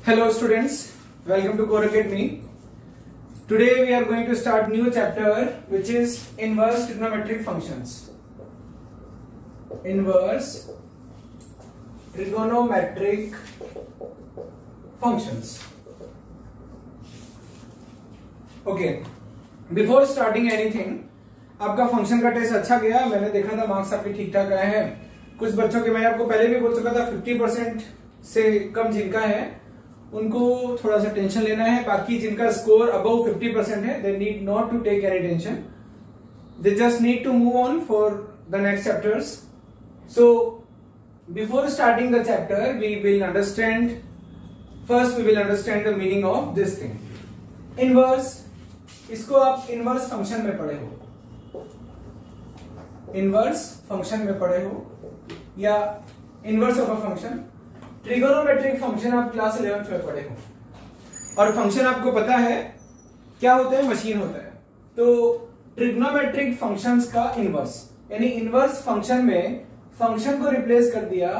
Hello students, welcome to Core Academy. Today we are going to start new chapter which is inverse trigonometric functions. Inverse trigonometric functions. Okay, before starting anything, आपका function का test अच्छा गया? मैंने देखा था marks आपके ठीक ठाक आए हैं. कुछ बच्चों के मैं आपको पहले भी बोल चुका था 50% से कम जिनका है उनको थोड़ा सा टेंशन लेना है. बाकी जिनका स्कोर अबव 50% है they need not to take any tension. They just need to move on for the next chapters. So before starting the chapter we will understand the meaning of this thing. Inverse, इसको आप inverse function में पढ़े हो, inverse function में पढ़े हो या inverse of a function. Trigonometric function आप क्लास 11th में पढ़े हो और फंक्शन आपको पता है क्या होता है, मशीन होता है. तो ट्रिगोनोमेट्रिक फंक्शंस का इनवर्स यानी इनवर्स फंक्शन में फंक्शन को रिप्लेस कर दिया.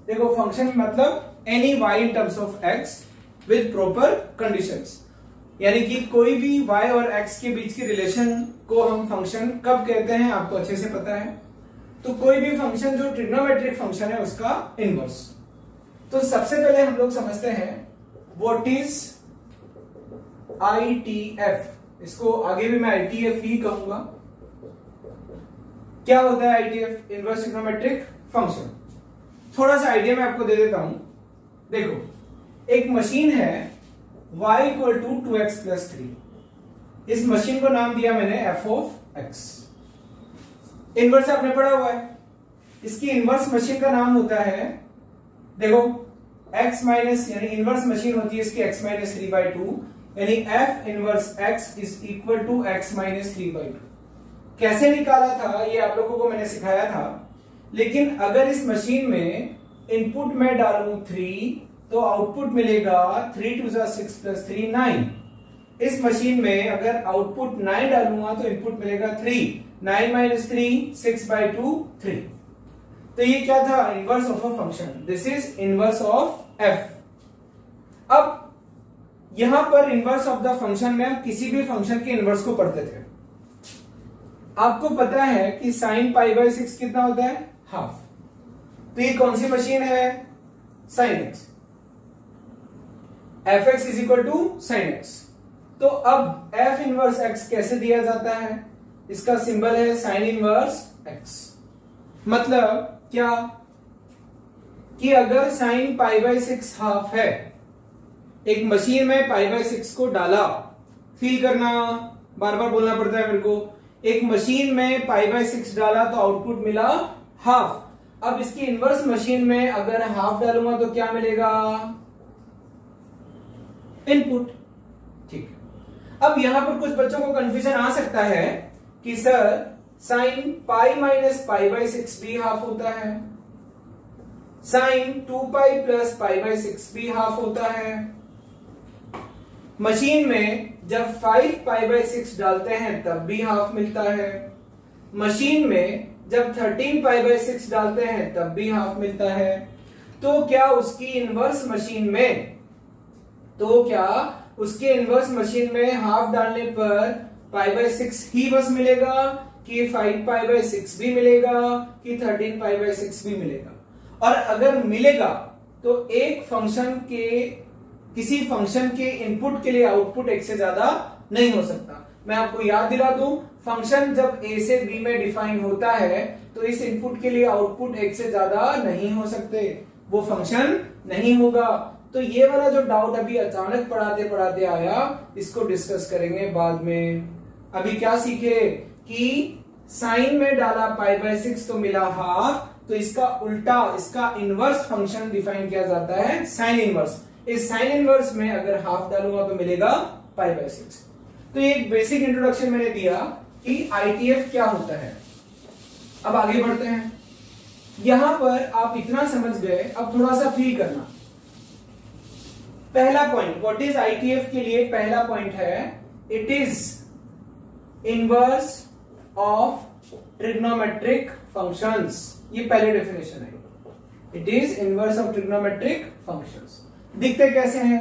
देखो फंक्शन मतलब any why in terms of x with proper conditions, यानी कि कोई भी y और x के बीच की रिलेशन को हम फंक्शन कब कहते हैं आपको अच्छे से पता है. तो कोई भी फंक्शन जो ट्रिग्नोमेट्रिक फंक्शन है उसका इनवर्स. तो सबसे पहले हम लोग समझते हैं व्हाट इज ITF. इसको आगे भी मैं ITF ही कहूंगा. क्या होता है ITF? Inverse trigonometric function. थोड़ा सा आइडिया मैं आपको दे देता हूं. देखो एक मशीन है y equal to 2x plus 3. इस मशीन को नाम दिया मैंने f ऑफ x. इनवर्स आपने पढ़ा हुआ है. इसकी इनवर्स मशीन का नाम होता है, देखो x माइनस यानी इनवर्स मशीन होती है इसकी x माइनस 3/2 यानी f inverse x is equal to x minus 3/2. कैसे निकाला था ये आप लोगों को मैंने सिखाया था. लेकिन अगर इस मशीन में इनपुट में डालूं 3 तो आउटपुट मिलेगा 3 2 6 प्लस 3 9. इस मशीन में अगर आउटपुट 9 डालूंगा तो इनपुट मिलेगा 3. 9 माइनस 3 6/2 3. तो ये क्या था? Inverse of a function. This is inverse of f. अब यहां पर इनवर्स ऑफ द फंक्शन में हम किसी भी फंक्शन के इनवर्स को पढ़ते थे. आपको पता है कि sin π/6 कितना होता है? हाफ. तो ये कौन सी मशीन है? sin x. fx is equal to sin x. तो अब f इनवर्स x कैसे दिया जाता है? इसका सिंबल है sin इनवर्स x. मतलब क्या कि अगर sin π/6 हाफ है, एक मशीन में π/6 को डाला, फील करना, बार बार बोलना पड़ता है मेरे को. एक मशीन में π/6 डाला तो आउटपुट मिला हाफ. अब इसकी इनवर्स मशीन में अगर हाफ डालूंगा तो क्या मिलेगा? इनपुट. ठीक. अब यहां पर कुछ बच्चों को कंफ्यूजन आ सकता है कि सर sin पाई माइनस π/6 भी हाफ होता है, sin 2π प्लस π/6 भी हाफ होता है. मशीन में जब 5π/6 डालते हैं तब भी हाफ मिलता है. मशीन में जब 13π/6 डालते हैं तब भी हाफ मिलता है. तो क्या उसकी इनवर्स मशीन में हाफ डालने पर π/6 ही बस मिलेगा कि 5π/6 भी मिलेगा कि 13π/6 भी मिलेगा? और अगर मिलेगा तो एक फंक्शन के किसी फंक्शन के इनपुट के लिए आउटपुट एक से ज्यादा नहीं हो सकता. मैं आपको याद दिला दूं, फंक्शन जब a से b में डिफाइन होता है तो इस इनपुट के लिए आउटपुट एक से ज्यादा नहीं हो सकते, वो फंक्शन नहीं होगा. तो ये वाला जो डाउट अभी अचानक पढ़ाते पढ़ाते आया इसको डिस्कस करेंगे बाद में. अभी क्या सीखे कि साइन में डाला π/6 तो मिला हाफ, तो इसका उल्टा इसका इनवर्स फंक्शन डिफाइन किया जाता है साइन इनवर्स. इस साइन इनवर्स में अगर हाफ डालूंगा तो मिलेगा π/6. तो ये एक बेसिक इंट्रोडक्शन मैंने दिया कि ITF क्या होता है. अब आगे बढ़ते हैं. यहां पर आप इतना समझ गए, अब थोड़ा सा फील करना. पहला पॉइंट व्हाट इज ITF के लिए पहला पॉइंट है it is inverse of trigonometric functions. ये पहले डेफिनेशन है. It is inverse of trigonometric functions. दिखते कैसे हैं?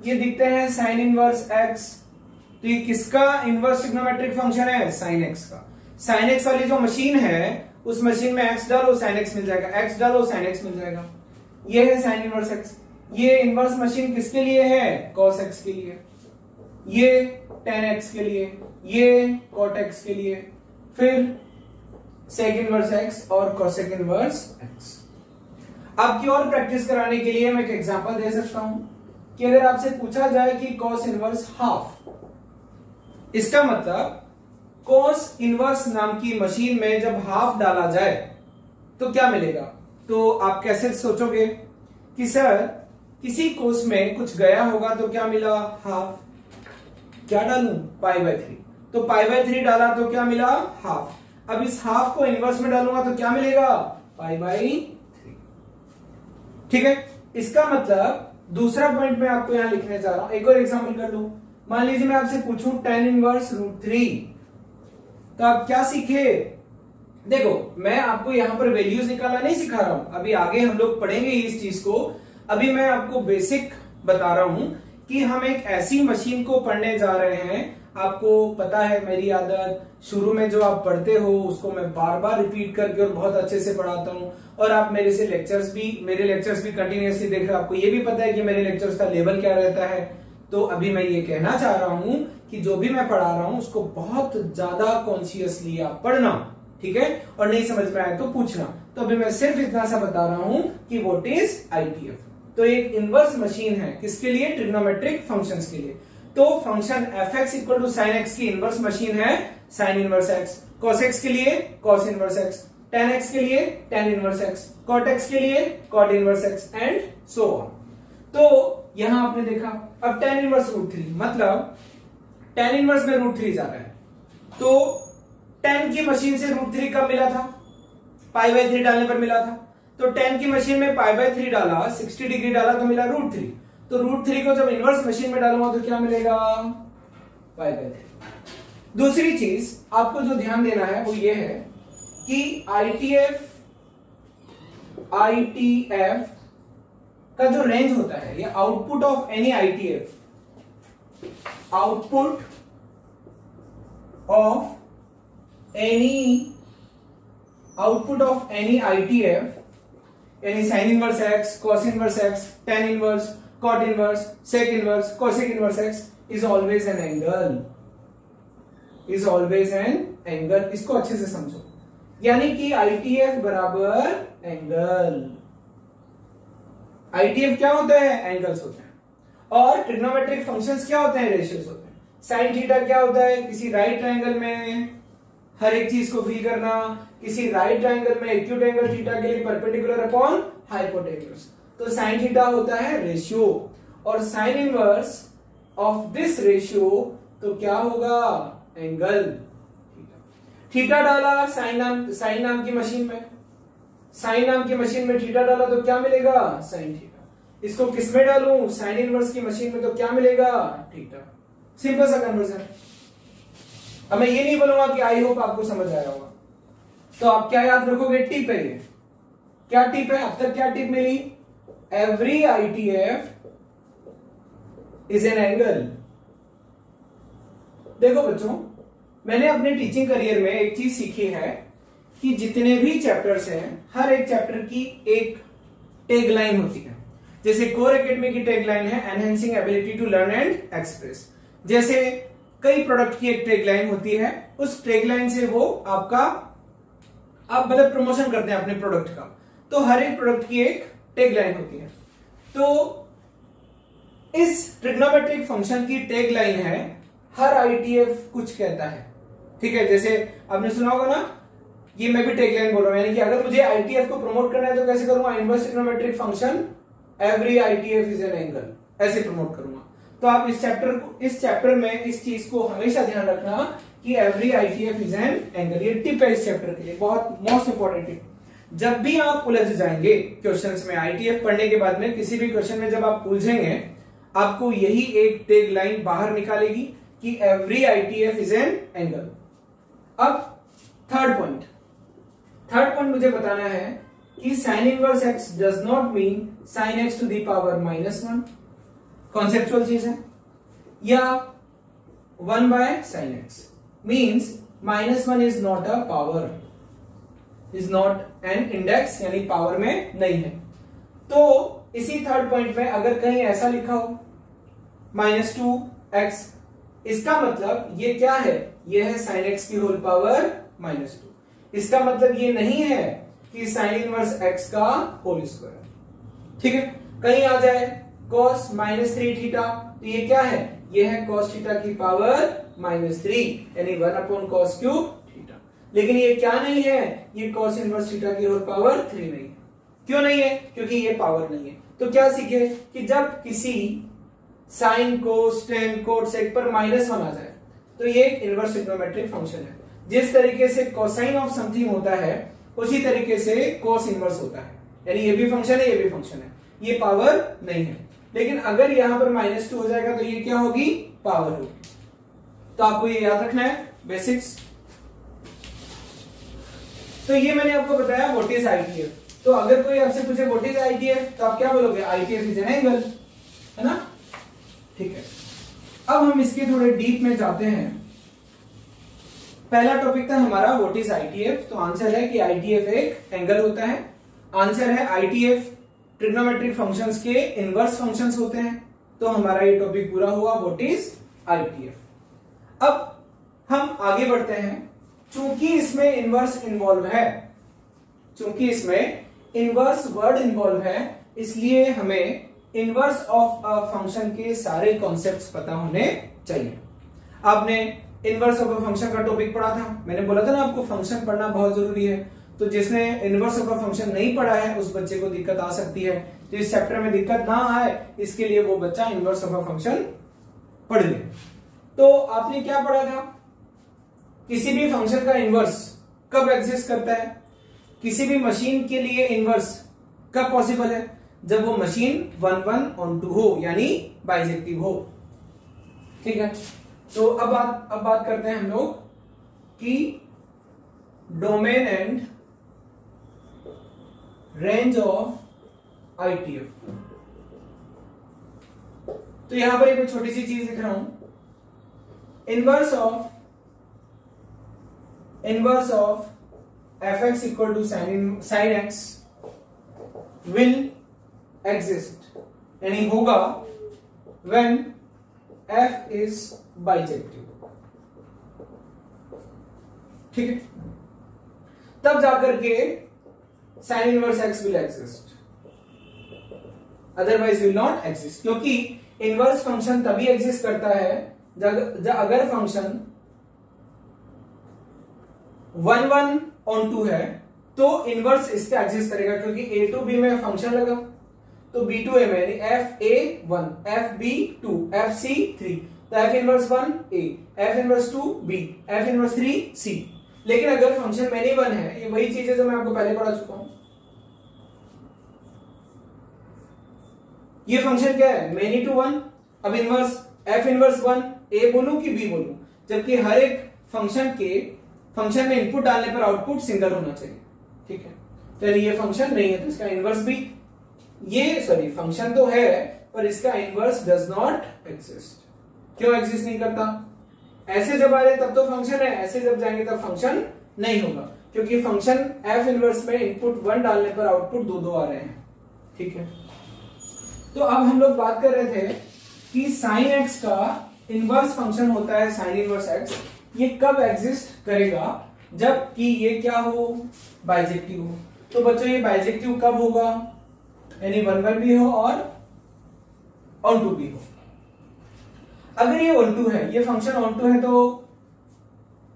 ये दिखते हैं साइन इनवर्स एक्स। तो ये किसका इनवर्स ट्रिग्नोमेट्रिक फंक्शन है? साइन एक्स का। साइन एक्स वाली जो मशीन है उस मशीन में एक्स डालो साइन एक्स मिल जाएगा, एक्स डालो साइन एक्स मिल जाएगा। ये है साइन इनवर्स एक्स। ये इनवर्स मशीन किसके लिए है? कॉस एक्स के लिए, ये टेन एक्स के लिए, ये कॉट एक्स के लिए, फिर सेक इनवर्स एक्स और कोसेक इनवर्स एक्स। आपकी और प्रैक्टिस कराने के लिए मैं एक एग्जांपल दे सकता हूं कि अगर आपसे पूछा जाए कि कॉस इनवर्स हाफ, इसका मतलब कॉस इनवर्स नाम की मशीन में जब हाफ डाला जाए तो क्या मिलेगा? तो आप कैसे सोचोगे कि सर किसी कोस में कुछ गया होगा तो क्या मिला? हाफ। क्या डालूं? Pi by 3। तो पाई बाय 3 डाला तो क्या मिला? हाफ। अब इस हाफ को इनवर्स में डालूंगा तो क्या मिलेगा? Pi by 3। ठीक है, इसका मतलब दूसरा पॉइंट मैं आपको यहां लिखने जा रहा हूं। एक और एग्जांपल कर लो। मान लीजिए मैं आपसे पूछूं tan इनवर्स √3, तो आप क्या सीखे? देखो मैं आपको यहां पर वैल्यूज निकालना नहीं सिखा रहा हूं, अभी आगे हम लोग पढ़ेंगे इस चीज को। अभी मैं आपको बेसिक बता रहा हूं कि हम एक ऐसी मशीन को पढ़ने जा रहे हैं। आपको पता है मेरी आदत, शुरू में जो आप पढ़ते हो उसको मैं बार बार रिपीट करके और बहुत अच्छे से पढ़ाता हूं, और आप मेरे लेक्चर्स भी कंटिन्यूअसली देख रहे हो। आपको ये भी पता है कि मेरे लेक्चर्स का लेवल क्या रहता है। तो अभी मैं ये कहना चाह रहा हूं कि जो भी मैं पढ़ा रहा हूं उसको बहुत ज्यादा कॉन्शियसली आप पढ़ना, ठीक है? और नहीं समझ में आए तो पूछना। तो अभी मैं सिर्फ इतना सा बता रहा हूं कि व्हाट इज आईटीएफ। तो एक इनवर्स मशीन है किसके लिए? ट्रिग्नोमेट्रिक फंक्शंस के लिए। तो function f x equal to sine x की इनवर्स मशीन है sine inverse x. Cos x के लिए cos inverse x, tan x के लिए tan inverse x, cot x के लिए cot inverse x and so on. तो यहां आपने देखा, अब टेन इनवर्स √3 मतलब टेन इनवर्स में √3 जा रहा है। तो 10 की मशीन से √3 कब मिला था? पाई बाय 3 डालने पर मिला था। तो 10 की मशीन में पाई बाय 3 डाला, 60 डिग्री डाला तो मिला √3। तो √3 को जब इनवर्स मशीन में डालूंगा तो क्या मिलेगा? Pi by 3। दूसरी चीज आपको जो ध्यान देना है वो ये है कि आईटीएफ का जो रेंज होता है, ये output of any ITF, output of any ITF यानी sine inverse x, cos inverse x, tan inverse, cot inverse, sec inverse, cosec inverse x is always an angle, is always an angle. इसको अच्छे से समझो, यानी कि ITF बराबर angle. ITF क्या होता है? एंगल्स होते हैं। और ट्रिग्नोमेट्रिक फंक्शंस क्या होते हैं? रेशियोज होते हैं। साइन थीटा क्या होता है? किसी राइट ट्रायंगल में हर एक चीज को फिल करना, किसी राइट ट्रायंगल में एक्यूट एंगल थीटा के लिए परपेंडिकुलर अपॉन हाइपोटेन्यूज। तो साइन थीटा होता है रेशियो, और sign inverse of this ratio तो क्या होगा? एंगल। थीटा डाला साइन नाम की मशीन में, साइन नाम की मशीन में थीटा डाला तो क्या मिलेगा? Sine theta. इसको किस में डालूं? साइन इनवर्स की मशीन में तो क्या मिलेगा? थीटा। सिंपल सा कन्वर्जन। अब मैं ये नहीं बोलूंगा कि आई होप आपको समझ आया होगा। तो आप क्या याद रखोगे? टिप है ये। क्या टिप है? अब तक क्या टिप मिली? Every ITF is an angle. देखो बच्चों, मैंने अपने टीचिंग करियर में एक चीज सीखी है कि जितने भी चैप्टर्स हैं, हर एक चैप्टर की एक टैगलाइन होती है। जैसे कोर एकेडमी की टैगलाइन है enhancing ability to learn and express. जैसे कई प्रोडक्ट की एक टैगलाइन होती है, उस टैगलाइन से वो आप मतलब प्रमोशन करते हैं अपने प्रोडक्ट का। तो हर एक प्रोडक्ट की एक टैगलाइन होती है। तो इस ट्रिग्नोमेट्रिक फंक्शन की टैगलाइन है हर आईटीएफ कुछ कहता है, ठीक है? जैसे आपने सुना होगा ना, ये मैं भी टैगलाइन बोल रहा हूं, यानी कि अगर मुझे आईटीएफ को प्रमोट करना है तो कैसे करूंगा? Inverse trigonometric function every ITF is an angle, ऐसे प्रमोट करूंगा। तो आप इस चैप्टर में इस चीज को हमेशा ध्यान रखना कि every ITF is an angle. ये टिप है इस चैप्टर के लिए, बहुत मोस्ट इंपॉर्टेंट टिप। जब भी आप उलझ जाएंगे क्वेश्चंस में, आईटीएफ पढ़ने के बाद में किसी भी क्वेश्चन में जब आप उलझेंगे, आपको यही एक टैगलाइन बाहर निकालेगी कि every ITF is an angle. अब थर्ड पॉइंट मुझे बताना है कि sine inverse x does not mean sine x to the power -1। Conceptual चीज है, या 1/sin x means -1 is not a power, is not an index, यानी पावर में नहीं है। तो इसी थर्ड पॉइंट में अगर कहीं ऐसा लिखा हो -2x, इसका मतलब ये क्या है, ये है sin x की होल पावर -2। इसका मतलब ये नहीं है कि sin इनवर्स x का होल स्क्वायर। ठीक है, कहीं आ जाए cos -3 थीटा, तो ये क्या है, ये है cos थीटा की पावर -3, यानी 1/cos क्यूब थीटा। लेकिन ये क्या नहीं है, ये cos इनवर्स थीटा की होल पावर 3 नहीं है। क्यों नहीं है, क्योंकि ये पावर नहीं है। तो क्या सीखे कि जब किसी sine cos tan cot sec पर -1 आ जाए तो ये एक इनवर्स ट्रिग्नोमेट्रिक फंक्शन है। जिस तरीके से कोसाइन ऑफ समथिंग होता है उसी तरीके से कोस इनवर्स होता है, यानी ये भी फंक्शन है, ये भी फंक्शन है, ये पावर नहीं है। लेकिन अगर यहां पर -2 हो जाएगा तो ये क्या होगी, पावर होगी। तो आपको ये याद रखना है बेसिक्स। तो ये मैंने आपको बताया व्हाट इज आईटीएफ। तो अगर कोई आपसे पूछे व्हाट इज आईटीएफ तो आप क्या बोलोगे, आईटीएफ इज एन एंगल, है ना। ठीक है, अब हम इसके थोड़े डीप में जाते हैं। पहला टॉपिक था हमारा व्हाट इज आईटीएफ। तो आंसर है कि आईटीएफ एक एंगल होता है। आंसर है आईटीएफ ट्रिग्नोमेट्रिक फंक्शंस के इनवर्स फंक्शंस होते हैं। तो हमारा ये टॉपिक पूरा हुआ व्हाट इज आईटीएफ। अब हम आगे बढ़ते हैं। चूंकि इसमें इनवर्स इन्वॉल्व है, चूंकि इसमें इनवर्स वर्ड इन्वॉल्व है, इसलिए हमें इनवर्स ऑफ अ फंक्शन के सारे कॉन्सेप्ट्स पता होने चाहिए। आपने इनवर्स ऑफ अ फंक्शन का टॉपिक पढ़ा था, मैंने बोला था ना आपको फंक्शन पढ़ना बहुत जरूरी है। तो जिसने इनवर्स ऑफ अ फंक्शन नहीं पढ़ा है उस बच्चे को दिक्कत आ सकती है। तो इस चैप्टर में दिक्कत ना आए इसके लिए वो बच्चा इनवर्स ऑफ अ फंक्शन पढ़ ले। तो आपने क्या पढ़ा था, किसी भी फंक्शन का इनवर्स कब एग्जिस्ट करता है, किसी भी मशीन के लिए इनवर्स कब पॉसिबल है, जब वो मशीन 1/1 हो, यानी बाइजेक्टिव हो। ठीक है, तो अब बात करते हैं हम लोग कि domain and range of ITF. तो यहां पर एक छोटी सी चीज लिख रहा हूं, inverse of fx equal to sin x will exist, यानी होगा when f is bijective। ठीक है, तब जाकर के sin inverse x will exist, otherwise will not exist. क्योंकि इनवर्स फंक्शन तभी एग्जिस्ट करता है जब अगर फंक्शन 1/1 है तो इनवर्स इसका एग्जिस्ट करेगा। क्योंकि a to b में फंक्शन लगा तो b to a में, यानी fa1 fb2 fc3, तो f inverse 1 a, f inverse 2 b, f inverse 3 c। लेकिन अगर फंक्शन मैनी 1 है, ये वही चीज है जो मैं आपको पहले पढ़ा चुका हूं। ये फंक्शन क्या है, मैनी टू 1। अब इनवर्स f इनवर्स 1 a बोलूं कि b बोलूं, जबकि हर एक फंक्शन में इनपुट डालने पर आउटपुट सिंगल होना चाहिए। ठीक है, तो ये फंक्शन नहीं है तो इसका इनवर्स भी, ये सॉरी फंक्शन तो है पर इसका इनवर्स डज नॉट एग्जिस्ट। क्यों एग्जिस्ट नहीं करता, ऐसे जब आ रहे तब तो फंक्शन है, ऐसे जब जाएंगे तब फंक्शन नहीं होगा। क्योंकि फंक्शन f इनवर्स में इनपुट 1 डालने पर आउटपुट 2 आ रहे हैं। ठीक है, तो अब हम लोग बात कर रहे थे कि sin x का इनवर्स फंक्शन होता है sin इनवर्स x। ये कब एग्जिस्ट करेगा, जबकि ये क्या हो, बाइजेक्टिव हो। तो बच्चों ये बाइजेक्टिव कब होगा, यानी 1/1 भी हो और ऑन टू भी हो। अगर ये ऑन टू है, ये फंक्शन ऑन टू है, तो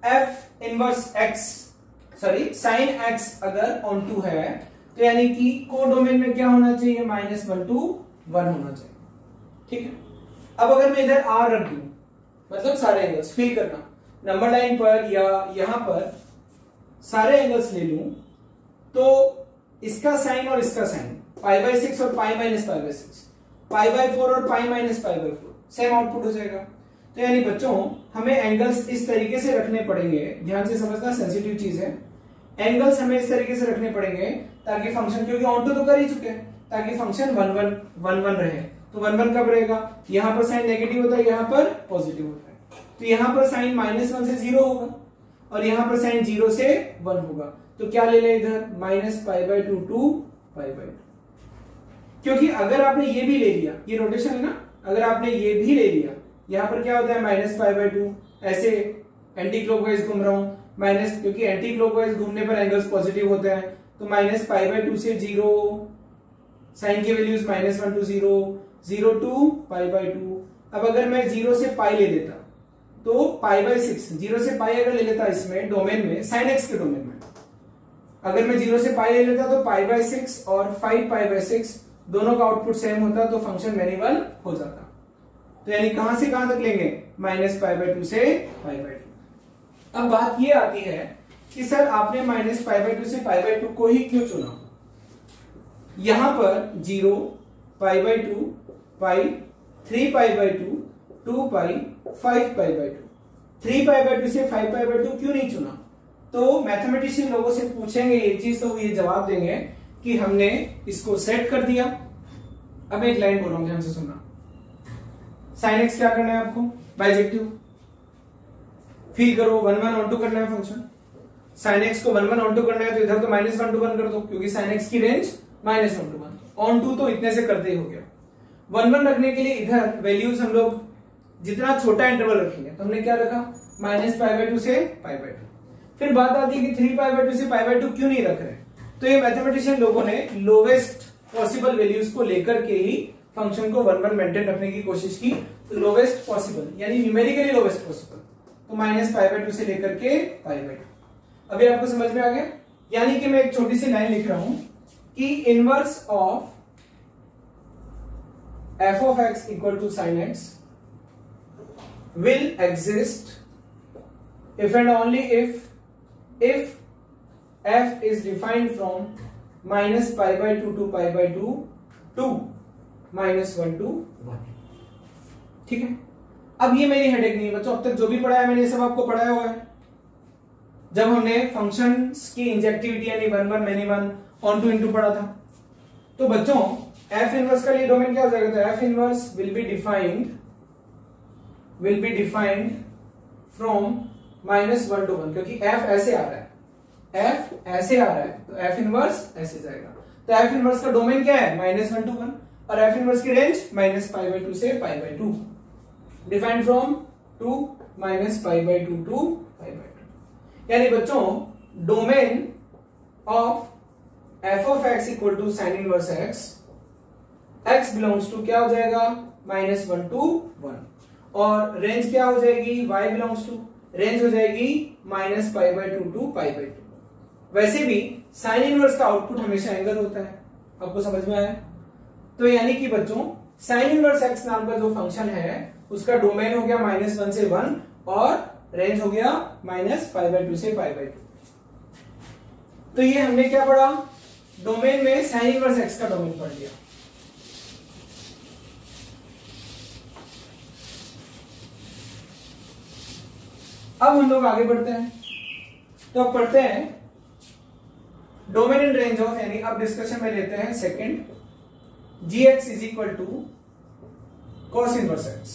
f inverse x sorry sin x अगर ऑन टू है तो यानी कि कोडोमेन में क्या होना चाहिए, -1 to 1 होना चाहिए। ठीक है, अब अगर मैं इधर r रख दूं, मतलब सारे एंगल्स फील करना, नंबर लाइन पर या यहां पर सारे एंगल्स ले लूं, तो इसका साइन और इसका साइन π/6 और π-π/6, π/4 और π-π/4 सेम आउटपुट हो जाएगा। तो यानी बच्चों हमें एंगल्स इस तरीके से रखने पड़ेंगे, ध्यान से समझना, सेंसिटिव चीज है। एंगल्स हमें इस तरीके से रखने पड़ेंगे ताकि फंक्शन, क्योंकि ऑन टू तो कर ही चुके हैं, ताकि फंक्शन 1/1 रहे। तो 1 1 कब रहेगा, यहां पर साइन नेगेटिव होता है, यहां पर पॉजिटिव होता है, तो यहां पर साइन -1 से 0 होगा और यहां पर साइन 0 से 1 होगा, तो क्या ले लें इधर -π/2 टू π/2। क्योंकि अगर आपने ये भी ले लिया, ये रोटेशन है ना, अगर आपने ये भी ले लिया, यहां पर क्या होता है -π/2, ऐसे एंटी क्लॉकवाइज घूम रहा हूं माइनस, क्योंकि एंटी क्लॉकवाइज घूमने पर एंगल्स पॉजिटिव होते हैं, तो -π/2 से 0, साइन की वैल्यूज -1 टू 0, 0 टू π/2। अब अगर मैं 0 से π ले लेता तो π/6, 0 से π अगर ले लेता इसमें डोमेन में, sin x के डोमेन में, अगर मैं 0 से π ले लेता तो π/6 और 5π/6 दोनों का आउटपुट सेम होता, तो फंक्शन वेरिएबल हो जाता। तो यानी कहां से कहां तक लेंगे, -π/2 से π/2। अब बात ये आती है कि सर आपने -π/2 से π/2 को ही क्यों चुना। यहां पर 0, π/2, π, 3π/2, 2π, 5π/2, 3π/2 से 5π/2 क्यों नहीं चुना। तो मैथमेटिशियन लोगों से पूछेंगे ये चीज तो वो ये जवाब देंगे कि हमने इसको सेट कर दिया। अब एक लाइन बोल रहा हूं, ध्यान से सुनना। sin x क्या करना है आपको, बाइजेक्टिव फील करो, 1 1 on 2 करना है फंक्शन। sin x को 1 1 on 2 करना है तो इधर तो -1 to 1 कर दो, क्योंकि sin x की रेंज -1 to 1 on 2 तो इतने से करते ही हो गया। 1 1 रखने के लिए इधर वैल्यूज हम लोग जितना छोटा इंटरवल रखेंगे, तो हमने क्या रखा -π/2 से π/2। फिर बात आती है कि 3π/2 से π/2 क्यों नहीं रख रहे, तो ये मैथमेटिशियन लोगों ने लोवेस्ट पॉसिबल वैल्यूज को लेकर के ही फंक्शन को 1 1 मेंटेन रखने की कोशिश की, लोवेस्ट पॉसिबल यानी न्यूमेरिकली लोवेस्ट पॉसिबल, तो -π/2 से लेकर के π/2। अभी आपको समझ में आ गया, यानी कि मैं एक छोटी सी लाइन लिख रहा हूं कि inverse of f of x equal to sin x will exist if and only if f is defined from -π/2 to π/2 to -1 to 1। ठीक है, अब ये मेरी हेडेक नहीं है बच्चों, अब तक जो भी पढ़ाया है मैंने ये सब आपको पढ़ाया हुआ है। जब हमने फंक्शंस की इंजेक्टिविटी यानी 1 1 many 1 on 2 into पढ़ा था, तो बच्चों f इनवर्स का लिए डोमेन क्या हो जाएगा, तो f inverse will be defined from -1 to 1, क्योंकि f ऐसे आ रहा है, f ऐसे आ रहा है तो f इनवर्स ऐसे जाएगा। तो f इनवर्स का डोमेन क्या है, -1 to 1, और f इनवर्स की रेंज -π/2 से π/2, डिफाइंड फ्रॉम 2 -π/2 टू π/2। यानी बच्चों domain of f of x equal to sine inverse x belongs to क्या हो जाएगा, -1 to 1, और रेंज क्या हो जाएगी, y बिलोंग्स टू, रेंज हो जाएगी -π/2 टू π/2। वैसे भी साइन इनवर्स का आउटपुट हमेशा एंगल होता है, आपको समझ में आया। तो यानी कि बच्चों साइन इनवर्स x नाम का जो फंक्शन है उसका डोमेन हो गया -1 से 1 और रेंज हो गया -π/2 से π/2। तो ये हमने क्या पढ़ा, डोमेन में साइन इनवर्स x का डोमेन पढ़ लिया। अब हम लोग आगे बढ़ते हैं, तो अब पढ़ते हैं डोमेन इन रेंज ऑफ, यानी अब डिस्कशन में लेते हैं second, gx is equal to cos inverse x।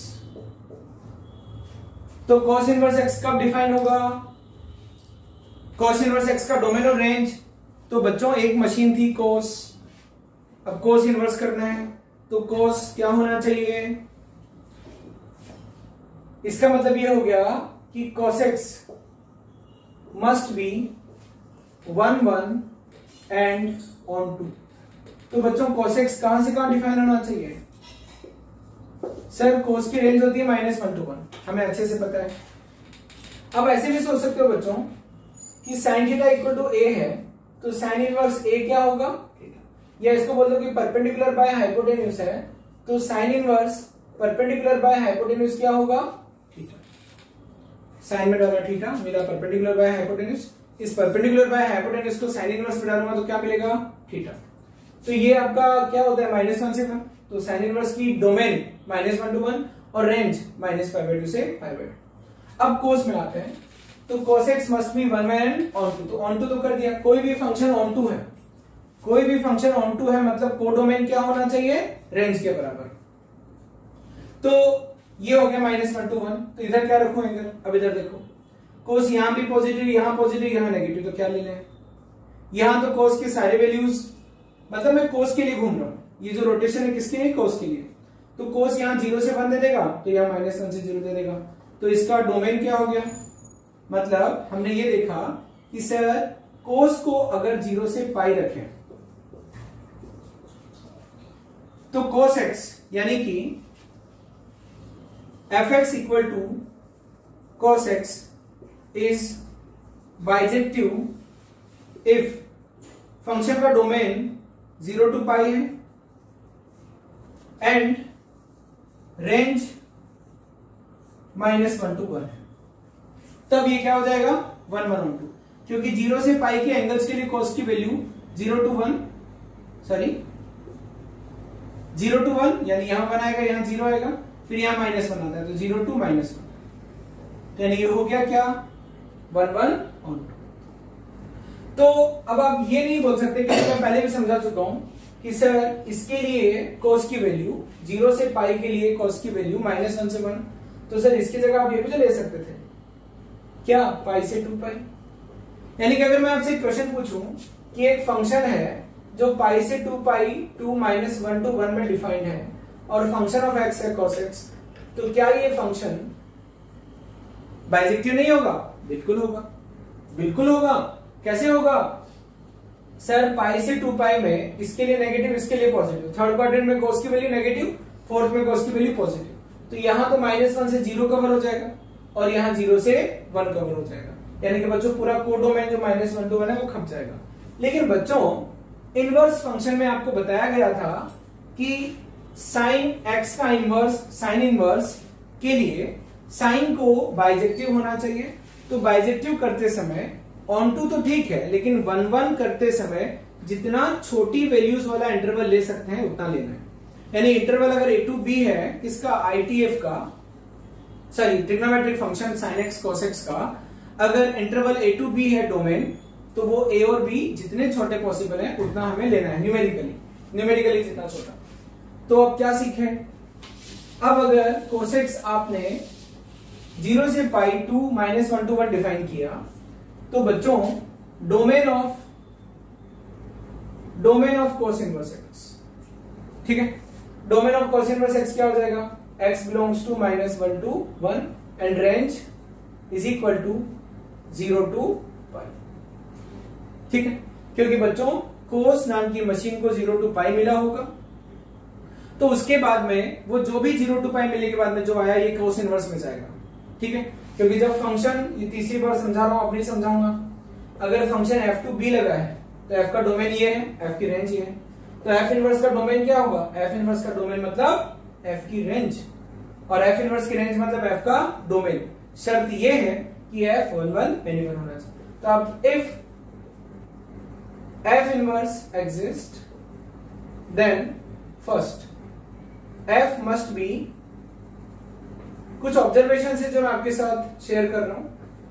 तो cos इनवर्स x कब डिफाइन होगा, cos इनवर्स x का डोमेन और रेंज, तो बच्चों एक मशीन थी cos, अब cos इनवर्स करना है तो cos क्या होना चाहिए, इसका मतलब यह हो गया कि cos x must be 1 1 and on 2। तो बच्चों cos x कहां से कहां डिफाइन होना चाहिए, सर cos की रेंज होती है -1 to 1, हमें अच्छे से पता है। अब ऐसे भी सोच सकते हो बच्चों कि sin theta equal to a है, तो sin इनवर्स a क्या होगा, या इसको बोल दो कि परपेंडिकुलर बाय हाइपोटेन्यूज है, तो sin inverse perpendicular by hypotenuse क्या होगा, थीटा। साइन में डाला थीटा, मिला परपेंडिकुलर बाय हाइपोटेन्यूज, इस परपेंडिकुलर बाय हाइपोटेन्यूज को साइन इनवर्स में डालूंगा तो क्या मिलेगा, थीटा। तो ये आपका क्या होता है, -1 से 1, तो साइन इनवर्स की डोमेन -1 to 1 और रेंज -π/2 से π/2। अब cos में आते हैं, तो cos x must be 1 1 on 2, तो ऑन 2 तो कर दिया, कोई भी फंक्शन ऑन 2 है, कोई भी फंक्शन ऑन 2 है मतलब कोडोमेन क्या होना चाहिए, रेंज के बराबर। तो ये हो गया -1 to 1, तो इधर क्या रखूं एंगल? अब इधर देखो, कोस यहां भी पॉजिटिव, यहां पॉजिटिव, यहां नेगेटिव, तो क्या ले लें? यहां तो कोस के सारे वैल्यूज, मतलब मैं कोस के लिए घूम रहा हूं, ये जो रोटेशन है किसके लिए? कोस के लिए। तो कोस यहां 0 से 1 दे देगा, तो यहां -1 से 0 दे देगा, तो इसका डोमेन क्या हो गया? मतलब हमने ये देखा कि सर कोस को अगर 0 से पाई रखें तो कोस एक्स यानी कि fx equal to cos x is bijective if function का डोमेन 0 to पाई है एंड रेंज -1 to 1 है। तब ये क्या हो जाएगा? 1 1 1 2, क्योंकि 0 से पाई के एंगल्स के लिए cos की वैल्यू 0 to 1 यानी यहां 1 आएगा, यहां 0 आएगा, फिर यहां -1 आता है, तो 0 to -1, यानी ये हो गया क्या? 1 1 और 2। तो अब आप ये नहीं बोल सकते कि मैं पहले भी समझा चुका हूं कि सर इसके लिए cos की वैल्यू 0 से पाई के लिए cos की वैल्यू -1 से 1, तो सर इसकी जगह आप ये भी तो ले सकते थे, क्या? पाई से 2 पाई। यानी कि अगर मैं आपसे एक क्वेश्चन पूछूं कि एक फंक्शन है जो पाई से 2 पाई 2 -1 to 1 में डिफाइंड है और फंक्शन ऑफ x है cos x, तो क्या ये फंक्शन बाइजेक्टिव नहीं होगा? बिल्कुल होगा, बिल्कुल होगा। कैसे होगा? सर पाई से 2 पाई में इसके लिए नेगेटिव, इसके लिए पॉजिटिव, थर्ड क्वाड्रेंट में cos की वैल्यू नेगेटिव, फोर्थ में cos की वैल्यू पॉजिटिव, तो यहां तो -1 से 0 कवर हो जाएगा और यहां 0 से 1 कवर हो जाएगा, यानी कि बच्चों पूरा कोडोमेन जो -1 to 1 है वो खप जाएगा। लेकिन बच्चों इनवर्स फंक्शन में आपको बताया गया था कि साइन x का इनवर्स, साइन इनवर्स के लिए साइन को बाइजेक्टिव होना चाहिए, तो बाइजेक्टिव करते समय ऑन टू तो ठीक है, लेकिन 1 1 करते समय जितना छोटी वैल्यूज वाला इंटरवल ले सकते हैं उतना लेना है। यानी इंटरवल अगर a to b है किसका? ITF का, sorry trigonometric function sin x cos x का, अगर इंटरवल a to b है डोमेन, तो वो a और b जितने छोटे पॉसिबल है उतना हमें लेना है न्यूमेरिकली जितना छोटा। तो अब क्या सीखे? अब अगर cos x आपने 0 से पाई 2 -1 to 1 डिफाइन किया, तो बच्चों domain of cos inverse x, ठीक है, domain of cos inverse x क्या हो जाएगा? x belongs to -1 to 1 and range is equal to 0 to pi, ठीक है, क्योंकि बच्चों cos नाम की मशीन को 0 to पाई मिला होगा, तो उसके बाद में वो जो भी 0 to पाई मिलने के बाद में जो आया ये cos इनवर्स में जाएगा, ठीक है, क्योंकि जब फंक्शन, ये तीसरी बार समझा रहा हूं, अब नहीं समझाऊंगा, अगर फंक्शन f to b लगा है तो f का डोमेन ये है, f की रेंज ये है, तो f इनवर्स का डोमेन क्या होगा? f इनवर्स का डोमेन मतलब f की रेंज, और f इनवर्स की रेंज मतलब f का डोमेन। शर्त ये है कि f 1 1 एनीवन होना चाहिए। तो अब if f inverse exist then first f must be, कुछ ऑब्जर्वेशन है जो मैं आपके साथ शेयर कर रहा हूं।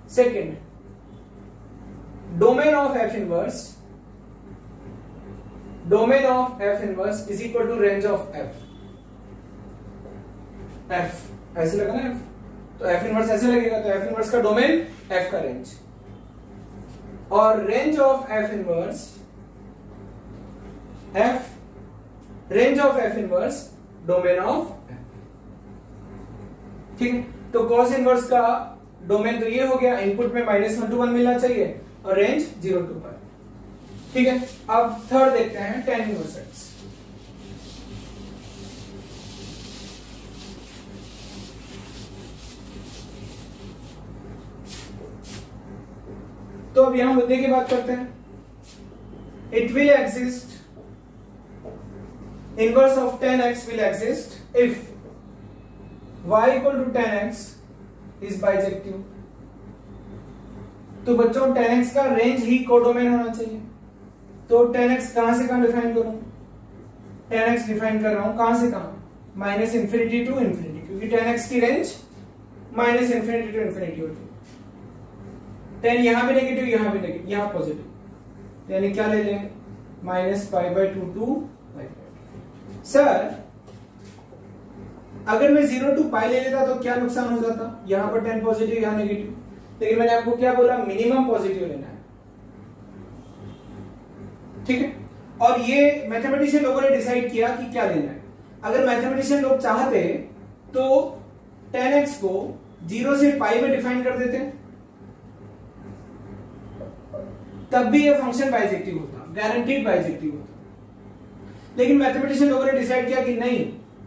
Second, domain of f inverse is equal to range of f ऐसे लगा ना f, तो f इनवर्स ऐसे लगेगा, तो f इनवर्स का डोमेन f का रेंज, और range of f inverse domain of f, ठीक है। तो cos इनवर्स का डोमेन तो ये हो गया, इनपुट में -1 to 1 मिलना चाहिए और रेंज 0 to पाई, ठीक है। अब थर्ड देखते हैं tan इनवर्स x। तो अब यहां मुद्दे की बात करते हैं। It will exist, inverse of tan x will exist if y equal to tan x is bijective. तो बच्चों tan x का रेंज ही कोडोमेन होना चाहिए। तो tan x कहां से कहां डिफाइन करूं? tan x डिफाइन कर रहा हूं कहां से कहां? -∞ टू ∞, क्योंकि tan x की रेंज -∞ टू ∞ होती है। tan यहां भी नेगेटिव, यहां भी नेगेटिव, यहां पॉजिटिव, यानी क्या ले लें? -π/2 टू π/2। सर अगर मैं 0 to पाई ले लेता तो क्या नुकसान हो जाता, यहां पर 10 पॉजिटिव यहां नेगेटिव, लेकिन मैंने आपको क्या बोला, मिनिमम पॉजिटिव लेना है, ठीक है। और ये मैथमेटिशियन लोगों ने डिसाइड किया कि क्या लेना है। अगर मैथमेटिशियन लोग चाहते तो 10x को 0 से पाई में डिफाइन कर देते, तब भी ये फंक्शन बाइजेक्टिव होता, गारंटीड बाइजेक्टिव होता। लेकिन मैथमेटिशियन लोगों ने डिसाइड किया कि नहीं,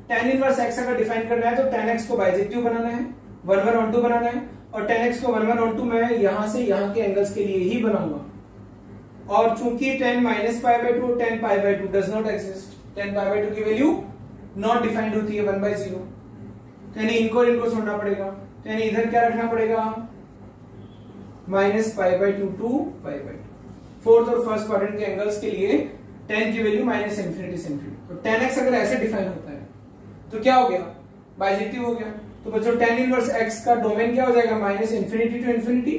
tan इनवर्स x अगर डिफाइन करना है तो tan x को बाइजेक्टिव बनाना है, 1 1 on 2 बनाना है, और tan x को 1 1 on 2 मैं यहां से यहां के एंगल्स के लिए ही बनाऊंगा। और चूंकि tan minus pi by to, tan pi by to does not exist, tan pi by to की वैल्यू नॉट डिफाइंड होती है 1/0, तो यानी इनको छोड़ना पड़ेगा, तो यानी इधर क्या रखना पड़ेगा, minus pi by two to pi by two. Fourth और फर्स्ट क्वाड्रेंट के एंगल्स के लिए tan की वैल्यू माइनस इंफिनिटी से इंफिनिटी, तो tan x अगर ऐसे डिफाइन होता है तो क्या हो गया, बाइजेक्टिव हो गया। तो बच्चों tan इनवर्स x का डोमेन क्या हो जाएगा, minus infinity to infinity,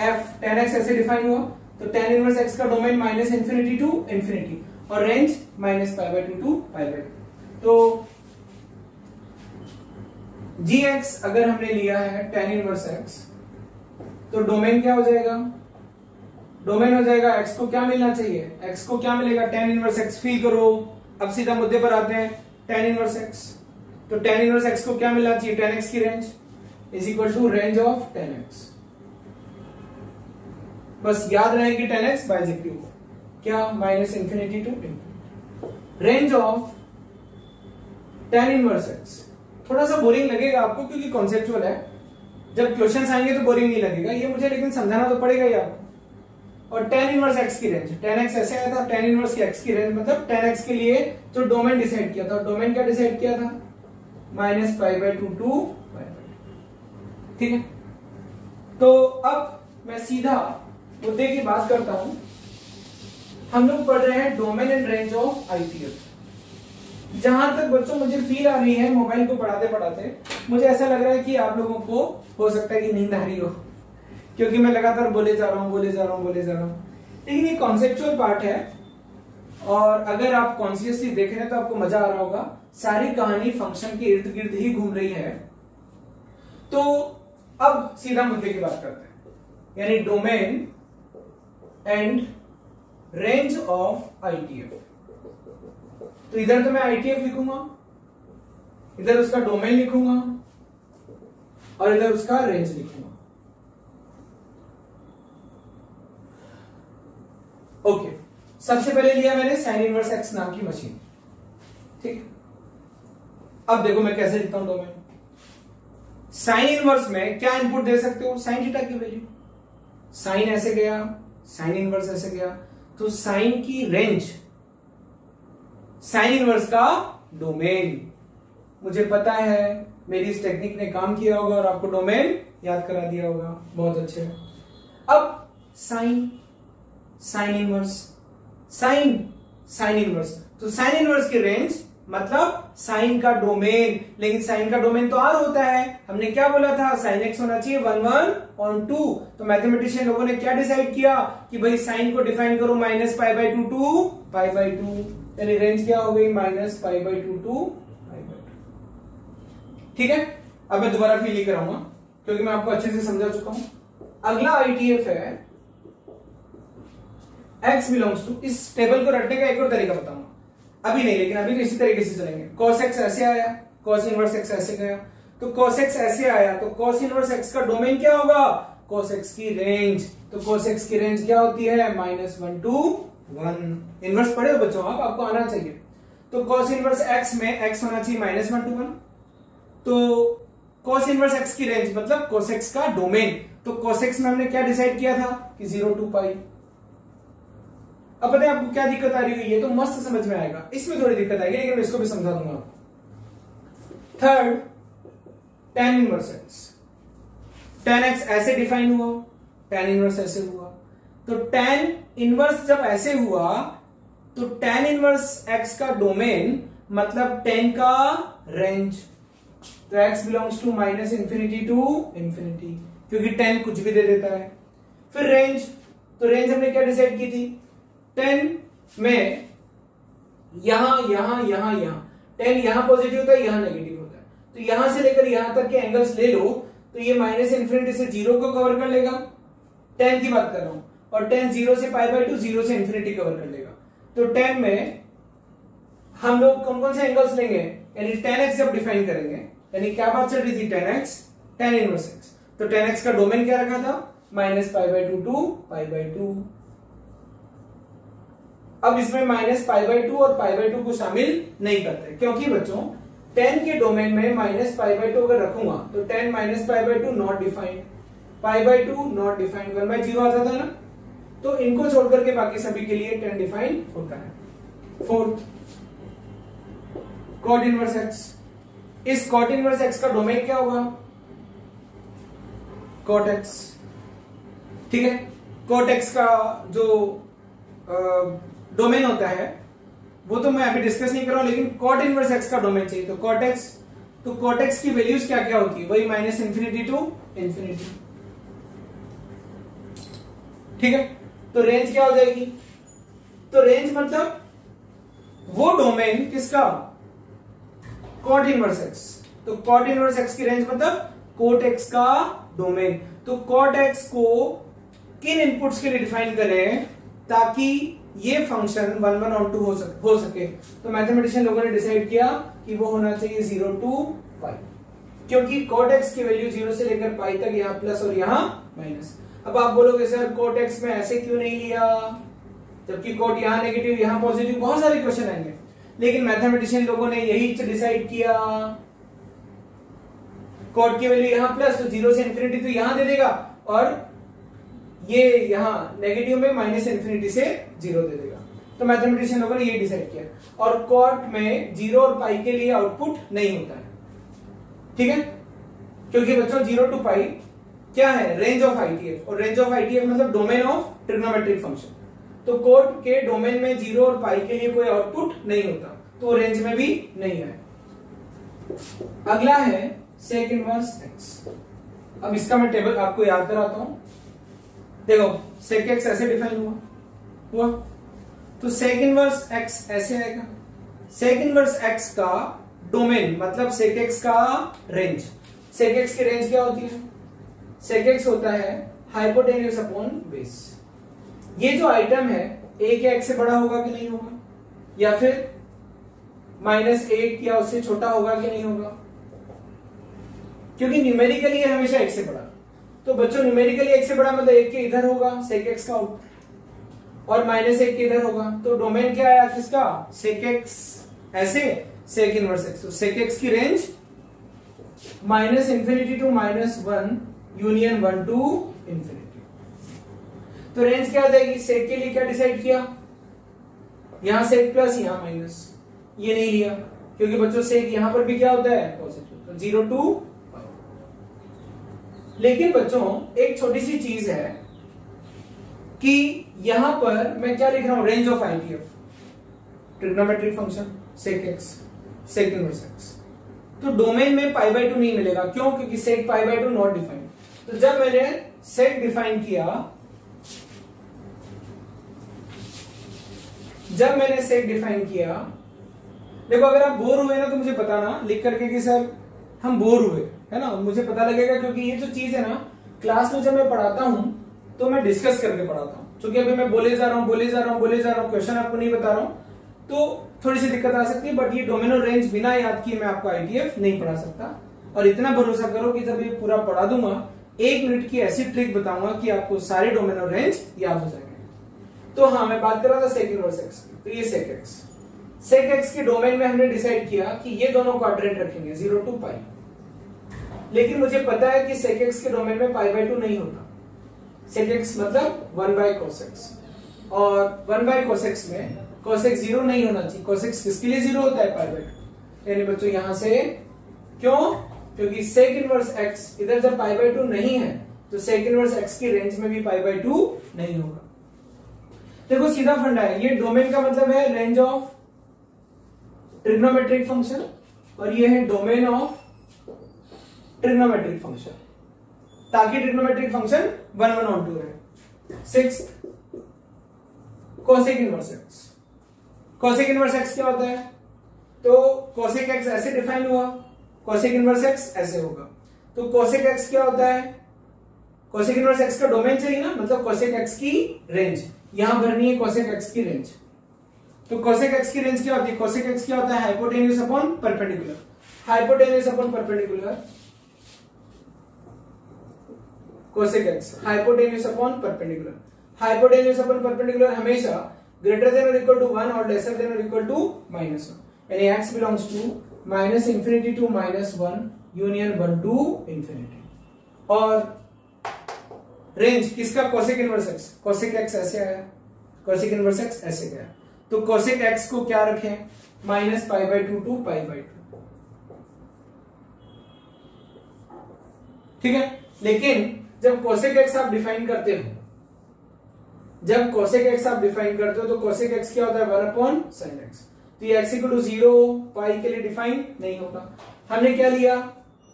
f tan x ऐसे डिफाइन हुआ तो tan इनवर्स x का domain minus infinity to infinity, और range minus pi by two to pi by two. तो gx अगर हमने लिया है tan इनवर्स x, तो डोमेन क्या हो जाएगा, डोमेन हो जाएगा x को क्या मिलना चाहिए, x को क्या मिलेगा, tan इनवर्स x। फील करो, अब सीधा मुद्दे पर आते हैं, tan इनवर्स x, तो tan इनवर्स x को क्या मिलना चाहिए, tan x की range is equal to range of tan x। बस याद रहे कि tan x बाइजेक्टिव हो, क्या, minus infinity to infinity, range of tan inverse x। थोड़ा सा बोरिंग लगेगा आपको क्योंकि कॉन्सेप्चुअल है, जब क्वेश्चंस आएंगे तो बोरिंग नहीं लगेगा ये मुझे, लेकिन समझाना तो पड़ेगा ही आपको। और tan इनवर्स x की रेंज, tan x ऐसे आया था, tan इनवर्स की x की रेंज मतलब tan x के लिए जो डोमेन डिसाइड किया था, डोमेन क्या डिसाइड किया था, minus pi by two to pi by, ठीक है। तो अब मैं सीधा मुद्दे की बात करता हूं। हम लोग पढ़ रहे हैं domain and range of ITF. जहां तक बच्चों मुझे फील आ रही है मोबाइल को पढ़ाते पढ़ाते, मुझे ऐसा लग रहा है कि आप लोगों को हो सकता है कि नींद आ रही हो, क्योंकि मैं लगातार बोले जा रहा हूं, लेकिन ये कॉन्सेप्चुअल पार्ट है, और अगर आप कॉन्शियसली देख रहे हैं तो आपको मजा आ रहा होगा। सारी कहानी फंक्शन के इर्द गिर्द ही घूम रही है। तो अब सीधा मुद्दे की बात करते हैं, यानी domain and range of ITF. तो इधर तो मैं आईटीएफ लिखूंगा, इधर उसका डोमेन लिखूंगा, और इधर उसका रेंज लिखूंगा। ओके, सबसे पहले लिया मैंने साइन इनवर्स एक्स नाम की मशीन, ठीक। अब देखो मैं कैसे लिखता हूं डोमेन। साइन इनवर्स में क्या इनपुट दे सकते हो, साइन थीटा की वैल्यू, साइन ऐसे गया, साइन इनवर्स ऐसे गया, तो साइन की रेंज साइन इनवर्स का डोमेन। मुझे पता है मेरी इस टेक्निक ने काम किया होगा और आपको डोमेन याद करा दिया होगा, बहुत अच्छे। अब sine, sine inverse, sine, sine inverse, तो साइन इनवर्स की रेंज मतलब साइन का डोमेन, लेकिन साइन का डोमेन तो आर होता है। हमने क्या बोला था, साइन एक्स होना चाहिए 1 1 on 2। तो मैथमेटिशियन लोगों ने क्या डिसाइड किया कि भाई साइन को डिफाइन करो minus pi by two to pi by two, यानी रेंज क्या हो गई, minus pi by two to pi by two, ठीक है। अब मैं दोबारा फील कराऊंगा क्योंकि मैं आपको अच्छे से समझा चुका हूं। अगला आईटीएफ है x बिलोंग्स टू, इस टेबल को रटने का एक और तरीका बताऊंगा, अभी नहीं, लेकिन अभी इसी तरीके से चलेंगे। cos x ऐसे आया, cos इनवर्स x ऐसे गया, तो cos x ऐसे आया तो cos इनवर्स x का डोमेन क्या होगा, cos x की रेंज। तो cos x की रेंज क्या होती है, -1 to 1। इनवर्स पढ़े हो बच्चों आप, आपको आना चाहिए। तो cos इनवर्स x में x होना चाहिए -1 to 1। तो cos इनवर्स x की रेंज मतलब cos x का डोमेन। तो cos x में हमने क्या डिसाइड किया था कि 0 to पाई। अब पता है आपको क्या दिक्कत आ रही है, ये तो मस्त समझ में आएगा, इसमें थोड़ी दिक्कत आएगी लेकिन मैं इसको भी समझा दूंगा आपको। Third, tan inverse x, tan x ऐसे डिफाइन हुआ, tan इनवर्स ऐसे हुआ। तो tan इनवर्स जब ऐसे हुआ तो tan इनवर्स x का डोमेन मतलब tan का रेंज, तो x belongs to minus infinity to infinity, क्योंकि tan कुछ भी दे देता है। फिर रेंज, तो रेंज हमने क्या डिसाइड की थी, 10 में यहां 10 यहां पॉजिटिव होता है, यहां नेगेटिव होता है, तो यहां से लेकर यहां तक के एंगल्स ले लो तो ये माइनस इन्फिनिटी से 0 को कवर कर लेगा, tan की बात कर रहा हूं, और tan 0 से π/2 0 से इन्फिनिटी कवर कर लेगा। तो tan में हम लोग कौन कौन से एंगल्स लेंगे, यानी tan x जब डिफाइन करेंगे, यानी क्या बात चल रही थी, tan x tan inverse x, तो tan x का डोमेन क्या रखा था, -π/2 टू π/2। अब इसमें -π/2 और π/2 को शामिल नहीं करते, क्योंकि बच्चों tan के डोमेन में -π/2 अगर रखूंगा तो tan -π/2 not defined, π/2 not defined, 1/0 आ जाता है ना। तो इनको छोड़कर के बाकी सभी के लिए tan डिफाइन होता है। Fourth, cot inverse x। इस cot इनवर्स x का डोमेन क्या होगा, cot x, ठीक है। cot x का जो डोमेन होता है वो तो मैं अभी डिस्कस नहीं कर रहा हूं, लेकिन cot इनवर्स x का डोमेन चाहिए। तो cot x की वैल्यूज क्या क्या होती है, वही -इन्फिनिटी टू इन्फिनिटी, ठीक है। तो रेंज क्या हो जाएगी, तो रेंज मतलब वो डोमेन किसका, cot इनवर्स x। तो cot इनवर्स x की रेंज मतलब cot x का डोमेन। तो cot x को किन इनपुट्स के लिए डिफाइन करें ताकि ये फंक्शन 1 1 और 2 हो सके। तो मैथमेटिशियन लोगों ने डिसाइड किया कि वो होना चाहिए 0 टू पाई, क्योंकि cot x की वैल्यू 0 से लेकर पाई तक यहाँ प्लस और यहाँ माइनस। अब आप बोलोगे सर cot x में ऐसे क्यों नहीं लिया, जबकि cot यहाँ नेगेटिव यहाँ पॉजिटिव, बहुत सारे क्वेश्चन आएंगे, लेकिन मैथमेटिशियन लोगों ने यही डिसाइड किया, cot की वैल्यू यहाँ प्लस तो 0 से इन्फिनिटी तो यहाँ दे देगा, और ये यहां नेगेटिव में -इन्फिनिटी से 0 दे देगा। तो मैथमेटिशियन लोगों ने ये डिसाइड किया, और cot में 0 और पाई के लिए आउटपुट नहीं होता है, ठीक है, क्योंकि बच्चों 0 टू पाई क्या है, रेंज ऑफ ITF, और रेंज ऑफ ITF मतलब डोमेन ऑफ ट्रिग्नोमेट्रिक फंक्शन। तो cot के डोमेन में 0 और पाई के लिए कोई आउटपुट नहीं होता, तो रेंज में भी नहीं है। अगला है sec इनवर्स x। अब इसका मैं टेबल आपको याद कराता हूं। देखो sec x ऐसे डिफाइन हुआ, तो sec इनवर्स x ऐसे आएगा। sec इनवर्स x का डोमेन मतलब sec x का रेंज। sec x की रेंज क्या होती है, sec x होता है हाइपोटेन्यूज अपॉन बेस। ये जो आइटम है a क्या x से बड़ा होगा कि नहीं होगा, या फिर -1 या उससे छोटा होगा कि नहीं होगा, क्योंकि न्यूमेरिकली ये हमेशा x से बड़ा। तो बच्चों न्यूमेरिकली x से बड़ा मतलब 1 के इधर होगा sec x का आउट, और -1 के इधर होगा। तो डोमेन क्या आया किसका, sec x ऐसे sec इनवर्स x। तो sec x की range -minus infinity to -1 union 1 to infinity. तो रेंज क्या आ जाएगी, sec के लिए क्या डिसाइड किया, यहां sec प्लस यहां माइनस, ये नहीं लिया क्योंकि बच्चों sec यहां पर भी क्या होता है पॉजिटिव, तो 0 टू। लेकिन बच्चों एक छोटी सी चीज है कि यहां पर मैं क्या लिख रहा हूं, range of ITF, trigonometric function sec x, sec inverse x। तो डोमेन में π/2 नहीं मिलेगा, क्यों, क्योंकि sec π/2 नॉट डिफाइंड। तो जब मैंने sec डिफाइन किया, देखो अगर आप बोर हुए ना तो मुझे बताना लिख करके कि सर हम बोर हुए, है ना, मुझे पता लगेगा, क्योंकि ये जो चीज है ना क्लास में जब मैं पढ़ाता हूं तो मैं डिस्कस करके पढ़ाता हूं। क्योंकि अभी मैं बोले जा रहा हूं, क्वेश्चन आपको नहीं बता रहा हूं, तो थोड़ी सी दिक्कत आ सकती है। बट ये डोमेन और रेंज बिना याद किए मैं आपको ITF नहीं पढ़ा सकता। और इतना भरोसा करो कि जब ये पूरा पढ़ा दूंगा 1 मिनट की ऐसी ट्रिक बताऊंगा कि आपको सारे डोमेन और रेंज याद हो जाएंगे। तो हाँ, मैं बात कर रहा था sec इनवर्स x की। तो ये sec x के डोमेन में हमने डिसाइड किया कि ये दोनों क्वाड्रेंट रखेंगे 0 टू पाई। लेकिन मुझे पता है कि sec x के डोमेन में π/2 नहीं होता। sec x मतलब 1/cos x, और 1/cos x में cos x 0 नहीं होना चाहिए। cos x किसके लिए 0 होता है, π/2। यानी बच्चों यहां से क्यों, क्योंकि sec इनवर्स x इधर जब π/2 नहीं है तो sec इनवर्स x की रेंज में भी π/2 नहीं होगा। देखो सीधा फंडा है, ये डोमेन का मतलब है रेंज ऑफ ट्रिग्नोमेट्रिक फंक्शन, और ये है डोमेन ऑफ ट्रिग्नोमेट्रिक फंक्शन, ताकि ट्रिग्नोमेट्रिक फंक्शन 1 1 और 2 रहे। 6 cosec inverse x। cosec inverse x क्या होता है, तो cosec x ऐसे डिफाइन हुआ, कोसेक इनवर्स एक्स ऐसे होगा। तो कोसेक एक्स क्या होता है, कोसेक इनवर्स एक्स का डोमेन चाहिए ना, मतलब कोसेक एक्स की रेंज यहां भरनी है, कोसेक एक्स की रेंज। तो कोसेक एक्स की रेंज क्या होती है, कोसेक एक्स क्या होता है, hypotenuse upon perpendicular, hypotenuse upon perpendicular, cosec x hypotenuse upon perpendicular, hypotenuse upon perpendicular हमेशा ग्रेटर देन और इक्वल टू 1 और लेसर देन और इक्वल टू -1, यानी x belongs to -minus infinity to -1 union 1 to infinity. और range किसका, cosec inverse x, cosec x ऐसे आया, cosec inverse x ऐसे गया, तो कोसेक एक्स को क्या रखें, -π/2 टू π/2, ठीक है। लेकिन जब कोसेक एक्स आप डिफाइन करते हो, जब कोसेक एक्स आप डिफाइन करते हो तो कोसेक एक्स क्या होता है, 1/sin x। तो ये x = 0 पाई के लिए डिफाइन नहीं होगा। हमने क्या लिया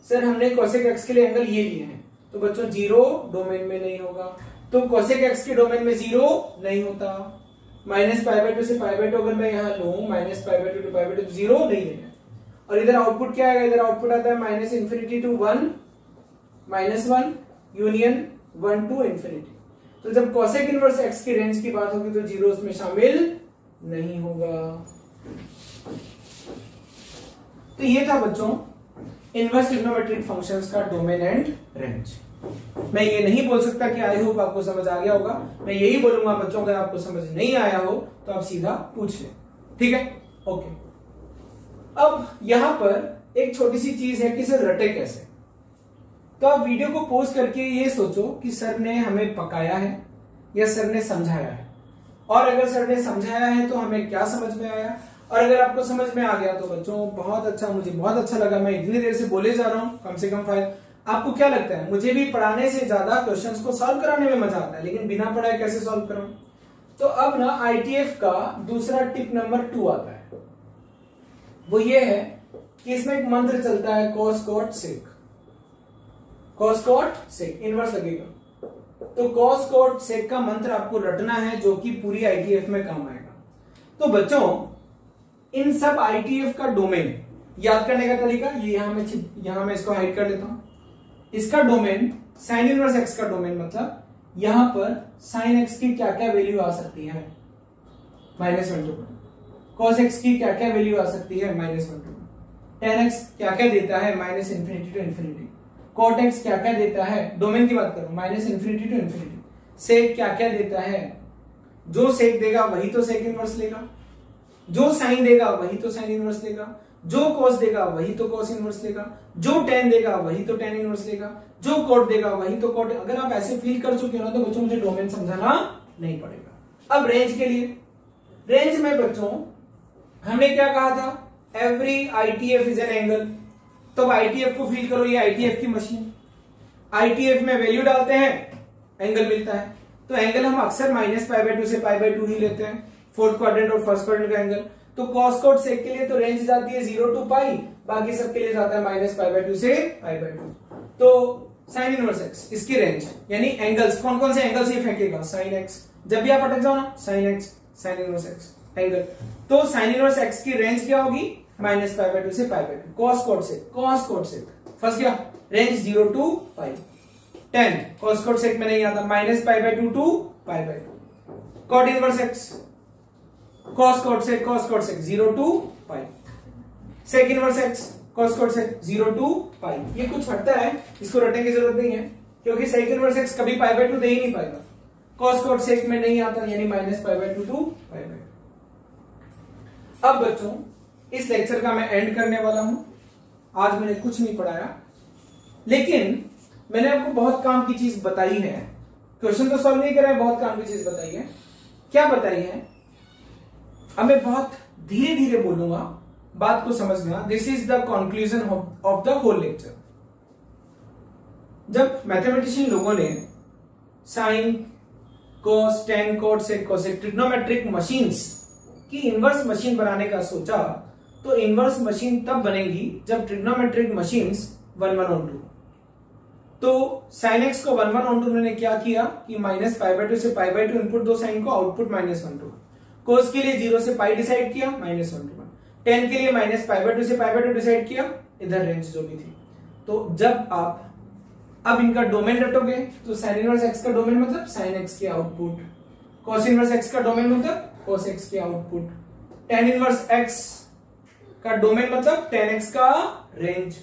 सर, हमने कोसेक एक्स के लिए एंगल ये लिए हैं, तो बच्चों 0 डोमेन में नहीं होगा, तो कोसेक एक्स के डोमेन में 0 नहीं होता। -π/2 से π/2 अगर मैं यहां लूं, -π/2 टू π/2 तो 0 नहीं है। और इधर आउटपुट क्या आएगा, इधर आउटपुट आता है -minus infinity to 1 -1 union 1 to infinity. तो जब कोसेक इनवर्स एक्स की रेंज की बात होगी तो 0 उसमें शामिल नहीं होगा। तो ये था बच्चों इनवर्स ट्रिग्नोमेट्रिक फंक्शंस का डोमेन एंड रेंज। मैं ये नहीं बोल सकता कि आई होप आपको समझ आ गया होगा, मैं यही बोलूंगा बच्चों अगर आपको समझ नहीं आया हो तो आप सीधा पूछ लें, ठीक है, ओके। अब यहां पर एक छोटी सी चीज है कि सर रटे कैसे। तो आप वीडियो को पॉज करके ये सोचो कि सर ने हमें पकाया है या सर ने समझाया है, और अगर सर ने समझाया है तो हमें क्या समझ में आया, और अगर आपको समझ में आ गया तो बच्चों बहुत अच्छा, मुझे बहुत अच्छा लगा। मैं इतनी देर से बोले जा रहा हूं, कम से कम 5। आपको क्या लगता है, मुझे भी पढ़ाने से ज्यादा क्वेश्चंस को सॉल्व कराने में मजा आता है, लेकिन बिना पढ़ाए कैसे सॉल्व करूं। तो अब ना ITF का दूसरा टिप नंबर 2 आता है, वो ये है कि इसमें एक मंत्र चलता है cos cot sec, cos cot sec inverse लगेगा। तो cos cot sec का मंत्र आपको रटना है, जो कि पूरी ITF में काम आएगा। तो बच्चों इन सब ITF का डोमेन याद करने का तरीका ये यहां मैं इसको हाइड कर लेता हूं। इसका डोमेन साइन इनवर्स एक्स का डोमेन, मतलब यहां पर साइन एक्स की क्या क्या वैल्यू आ सकती है, -1 टू, cos एक्स की क्या क्या वैल्यू आ सकती है, -1 टू, tan एक्स क्या क्या देता है, -minus infinity to infinity, cot x क्या क्या देता है, डोमेन की बात करूं, -इंफिनिटी टू इंफिनिटी, सेक क्या क्या देता है, जो सेक देगा वही तो सेक इनवर्स लेगा, जो साइन देगा वही तो साइन इनवर्स लेगा, जो कॉस देगा वही तो कॉस इनवर्स लेगा, जो टेन देगा वही तो टेन इनवर्स लेगा, जो कोट देगा वही तो कोट। अगर आप ऐसे फील कर चुके हो ना तो बच्चों मुझे डोमेन समझाना नहीं पड़ेगा। अब रेंज के लिए, रेंज में बच्चों हमने क्या कहा था, every ITF is an angle. तो ITF को फील करो, ये ITF की मशीन, ITF में वैल्यू डालते हैं एंगल मिलता है। तो एंगल हम अक्सर -π/2 से π/2 ही लेते हैं, फोर्थ क्वाड्रेंट और फर्स्ट क्वाड्रेंट का एंगल। तो cos cot sec के लिए तो रेंज जाती है 0 टू पाई, बाकी सब के लिए जाता है -π/2 से π/2। तो साइन इनवर्स एक्स इसकी रेंज, यानी एंगल्स कौन कौन से एंगल्स ये फेंकेगा, साइन एक्स, जब भी आप अटक जाओ ना sine x, sign inverse x angle. तो साइन इनवर्स एक्स की रेंज क्या होगी, -π/2 से π/2। cos cot sec फंस गया, range 0 to pi. 10 cos cot sec में नहीं आता, -π/2 to π/2। cot inverse x, cos cot sec 0 to pi. sec inverse x, cos cot sec 0 to pi. ये कुछ हटता है, इसको रटने की जरूरत नहीं है, क्योंकि sec इनवर्स एक्स कभी π/2 दे ही नहीं पाएगा। cos cot sec में नहीं आता, यानी -π/2 टू π/2। अब बच्चों इस लेक्चर का मैं एंड करने वाला हूं। आज मैंने कुछ नहीं पढ़ाया, लेकिन मैंने आपको बहुत काम की चीज बताई है। क्वेश्चन तो सॉल्व नहीं करा है, बहुत काम की चीज बताई है। क्या बताई है, अब मैं बहुत धीरे धीरे बोलूंगा, बात को समझना। This is the conclusion of the whole lecture. जब मैथमेटिशियन लोगों ने sine, cos, tan, cot, sec, cosec trigonometric machines की इनवर्स मशीन बनाने का सोचा, तो इनवर्स मशीन तब बनेगी जब ट्रिग्नोमेट्रिक मशीन्स 1/1/2। तो साइन एक्स को 1/1/2 उन्होंने क्या किया कि -π/2 से π/2 इनपुट दो साइन को, आउटपुट -1/2। कोस के लिए 0 से पाई डिसाइड किया, -1/1। टेन के लिए -π/2 से π/2 डिसाइड किया, इधर रेंज जो भी थी। तो जब आप अब इनका डोमेन रटोगे तो साइन इनवर्स एक्स का डोमेन मतलब साइन एक्स के आउटपुट, कॉस इनवर्स एक्स का डोमेन मतलब कॉस एक्स के आउटपुट, टेन इनवर्स एक्स का डोमेन मतलब टेन एक्स का रेंज।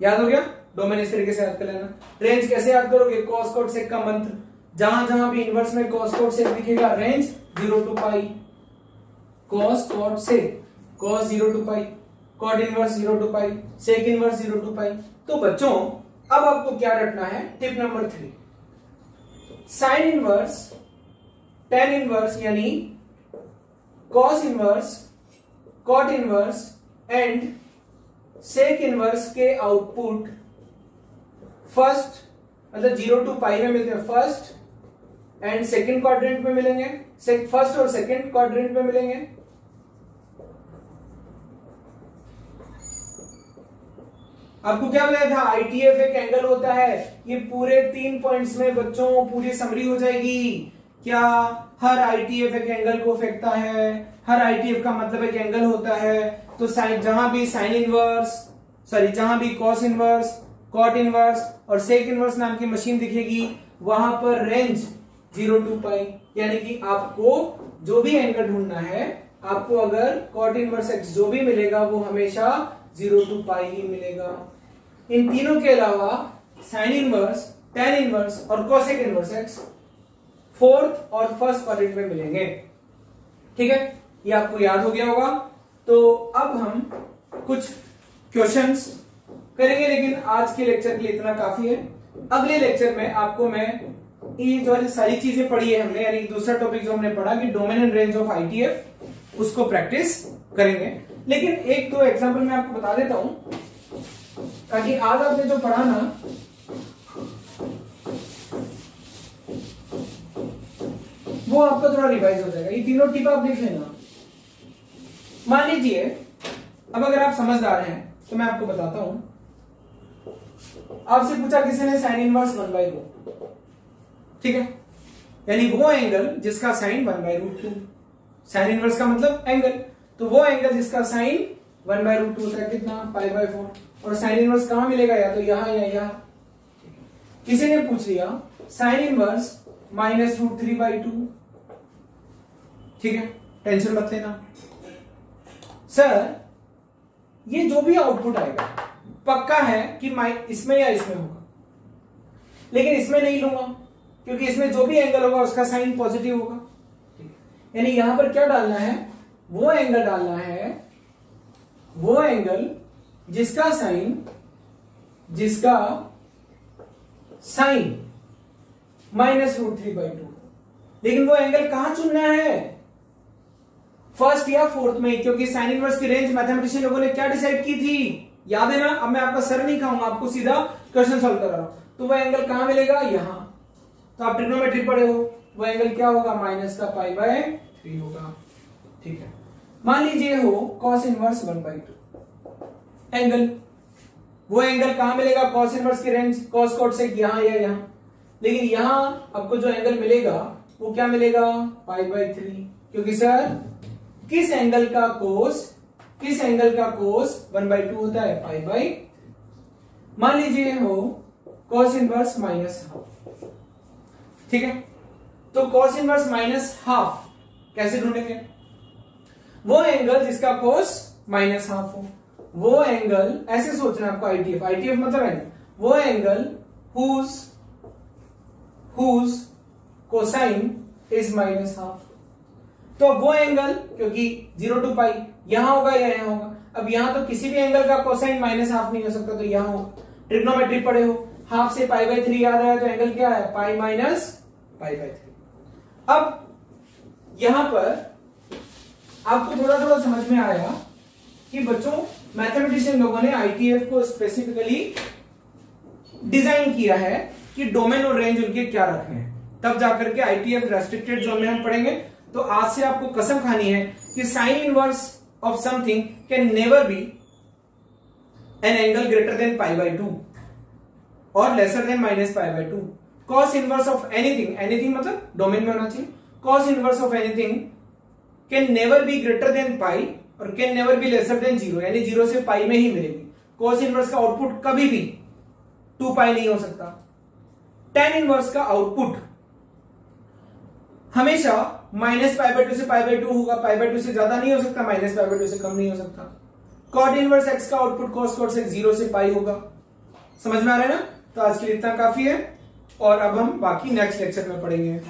याद हो गया? डोमेन इस तरीके से याद कर लेना। रेंज कैसे याद करोगे? कॉस कॉट सेक का मंत्र, जहां जहां भी इनवर्स में कॉस कॉट सेक दिखेगा range 0 to pi, cos cot sec, cos 0 to pi, cot inverse 0 to pi, sec inverse 0 to pi. तो बच्चों अब आपको क्या रटना है? Tip number 3, sine inverse, tan inverse यानी cos inverse, cot inverse and sec inverse के आउटपुट फर्स्ट मतलब 0 to पाई में मिलते हैं, फर्स्ट एंड सेकंड क्वाड्रेंट में मिलेंगे, फर्स्ट और सेकंड क्वाड्रेंट में मिलेंगे। आपको क्या बताया था? आईटीएफ एक एंगल होता है। ये पूरे 3 पॉइंट्स में बच्चों पूरी समरी हो जाएगी। क्या हर आईटीएफ एक एंगल को फेंकता है? हर आईटीएफ का मतलब एक एंगल होता है। तो साइन, जहां भी साइन इनवर्स, जहां भी कॉस इनवर्स, कॉट इनवर्स और सेक इनवर्स नाम की मशीन दिखेगी, वहां पर रेंज 0 to पाई, यानी कि आपको जो भी एंगल ढूंढना है, आपको अगर कॉट इनवर्स एक्स जो भी मिलेगा वो हमेशा 0 to पाई ही मिलेगा। इन तीनों के अलावा साइन इनवर्स, टेन इनवर्स और कोसेक इनवर्स एक्स फोर्थ और फर्स्ट क्वाड्रेंट में मिलेंगे। ठीक है, ये आपको याद हो गया होगा। तो अब हम कुछ क्वेश्चंस करेंगे, लेकिन आज के लेक्चर के लिए इतना काफी है। अगले लेक्चर में आपको मैं ये जो सारी चीजें पढ़ी है हमने, यानी दूसरा टॉपिक जो हमने पढ़ा कि domain and range of ITF, उसको प्रैक्टिस करेंगे। लेकिन एक दो एग्जांपल मैं आपको बता देता हूं, ताकि आज आपने जो पढ़ा ना वो आपका थोड़ा रिवाइज हो जाएगा। ये तीनों टिप आप देख लेना। मान लीजिए अब अगर आप समझदार हैं तो मैं आपको बताता हूं। आपसे पूछा किसी ने साइन इनवर्स 1/2, ठीक है, यानी वो एंगल जिसका साइन 1/√2, साइन इनवर्स का मतलब एंगल, तो वो एंगल जिसका साइन 1/√2 होता है कितना? π/4। और साइन इनवर्स कहां मिलेगा? या तो यहां या यहां। किसी ने पूछ लिया साइन इनवर्स -√3/2, ठीक है, टेंशन मत लेना सर, ये जो भी आउटपुट आएगा पक्का है कि इसमें या इसमें होगा, लेकिन इसमें नहीं लूंगा क्योंकि इसमें जो भी एंगल होगा उसका साइन पॉजिटिव होगा। यानी यहां पर क्या डालना है? वो एंगल डालना है, वो एंगल जिसका साइन -√3/2, लेकिन वो एंगल कहां चुनना है? फर्स्ट या फोर्थ में, क्योंकि साइन इनवर्स की रेंज मैथमेटिशियन लोगों ने क्या डिसाइड की थी? याद है ना? अब मैं आपका सर नहीं खाऊंगा, आपको सीधा क्वेश्चन सॉल्व कर रहा हूं। तो वो एंगल कहां मिलेगा? यहां। तो आप ट्रिग्नोमेट्री पढ़े हो, वो एंगल क्या होगा? -π/3 होगा। ठीक है, मान लीजिए हो cos इनवर्स 1/2 एंगल, वो एंगल कहां मिलेगा? cos इनवर्स की रेंज cos cot से यहां या यहां, लेकिन यहां आपको जो एंगल मिलेगा वो क्या मिलेगा? π/3, क्योंकि सर किस एंगल का कोस 1/2 होता है? π/। मान लीजिए हो cos इनवर्स -½ ठीक है, तो cos इनवर्स -½ कैसे ढूंढेंगे? वो एंगल जिसका कोस -½ हो, वो एंगल, ऐसे सोचना आपको, आईटीएफ मतलब एंगल, वो एंगल whose कोसाइन इज -½ तो वो एंगल, क्योंकि 0 to पाई यहां होगा या यहां होगा। अब यहां तो किसी भी एंगल का कोसाइन -½ नहीं हो सकता, तो यहां होगा। ट्रिग्नोमेट्री पढ़े हो, हाफ से π/3 याद आया, तो एंगल क्या है? π-π/3। अब यहां पर आपको थोड़ा थोड़ा समझ में आया कि बच्चों मैथमेटिशियन लोगों ने आईटीएफ को स्पेसिफिकली डिजाइन किया है कि डोमेन और रेंज उनके क्या रखने हैं, तब जाकर के आईटीएफ रेस्ट्रिक्टेड जोन में हम पढ़ेंगे। तो आज से आपको कसम खानी है कि sine inverse of something can never be an angle greater than π/2 और lesser than -π/2। cos inverse of anything मतलब डोमेन में होना चाहिए। cos inverse of anything can never be greater than pi और can never be lesser than 0, यानी 0 से पाई में ही मिलेगी। cos इनवर्स का आउटपुट कभी भी 2 पाई नहीं हो सकता। tan इनवर्स का आउटपुट हमेशा -π/2 से π/2 होगा, π/2 से ज्यादा नहीं हो सकता, -π/2 से कम नहीं हो सकता। cot इनवर्स x का आउटपुट cos cot से 0 से पाई होगा। समझ में आ रहा है ना? तो आज के लिए इतना काफी है और अब हम बाकी नेक्स्ट लेक्चर में पढ़ेंगे।